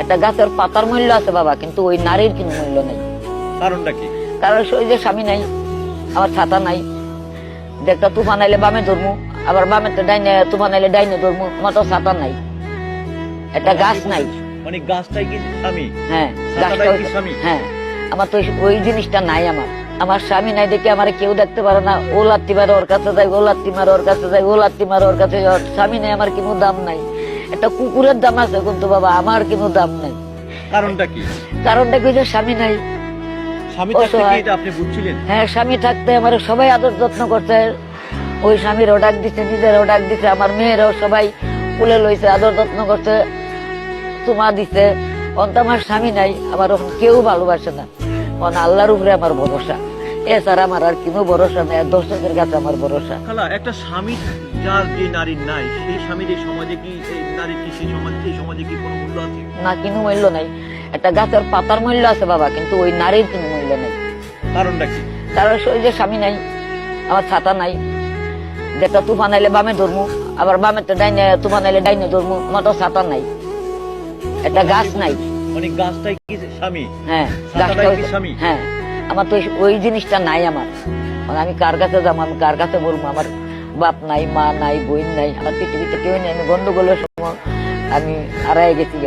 একটা গাছের পাতার মূল্য আছে বাবা, কিন্তু ওই নারীর কোনো মূল্য নেই। কারণটা কি? কারণ ওই যে স্বামী নাই, আমার ছাতা নাই, একটা তুফান আইলে বামে ধরমু, আবার বামে ডাইনে তুফান আইলে ডাইনে ধরমু, আমার তো ছাতা নাই, একটা গাছ নাই। মানে গাছটাই কি স্বামী? হ্যাঁ, ছাতাটাই কি স্বামী? হ্যাঁ, আমার তো ওই জিনিসটা নাই। আমার স্বামী নাই দেখে আমার কেউ দেখতে পারে না। ও লাত্তি মারে ওর কাছে যাই, ও লাত্তি মারে ওর কাছে যাই, ও লাত্তি মারে ওর কাছে যাই। স্বামী নাই, আমার কোনো দাম নাই। একটা কুকুরের দাম আছে, কিন্তু বাবা আমার কোনো দাম নাই। কারণটা কি? কারণটা কি যে স্বামী নাই। স্বামী থাকতে কি এটা আপনি বুঝছিলেন? হ্যাঁ, স্বামী থাকতে আমার সবাই আদর যত্ন করছে। ওই স্বামীরও ডাক দিচ্ছে, নিজেরও ডাক দিচ্ছে, আমার মেয়েরাও সবাই কুলে লইছে, আদর যত্ন করছে, চুমা দিছে। অন্ত আমার স্বামী নাই, আমার কেউ ভালোবাসে না। আল্লাহর উপরে আমার ভরসা, এছাড়া আমার আর কোনো ভরসা নেই। দর্শকের কাছে আমার ভরসা। খালা, একটা স্বামী যার যে নারীর নাই, সেই স্বামীর এই সমাজে কি, এই নারীর কি সেই সমাজে কি কোনো মূল্য আছে? না, কোনো মূল্য নাই। একটা গাছের পাতার মূল্য আছে বাবা, কিন্তু ওই নারীর কোনো মূল্য নেই। কারণটা কি? কারণ ওই যে স্বামী নাই, আমার ছাতা নাই, একটা তুফান আইলে বামে ধরমু, আবার বামে ডাইনে তুফান আইলে ডাইনে ধরমু, আমার তো ছাতা নাই, একটা গাছ নাই। মানে গাছটাই কি স্বামী? হ্যাঁ, ছাতাটাই কি স্বামী? হ্যাঁ, আমার তো ওই জিনিসটা নাই। মানে আমি কার কাছে যাবো, আমি কার কাছে বলবো? আমার বাপ নাই, মা নাই, বোন নাই, আমার পৃথিবীতে কেউ নেই। আমি গন্ডগোলের সময় আমি হারাই গেছি।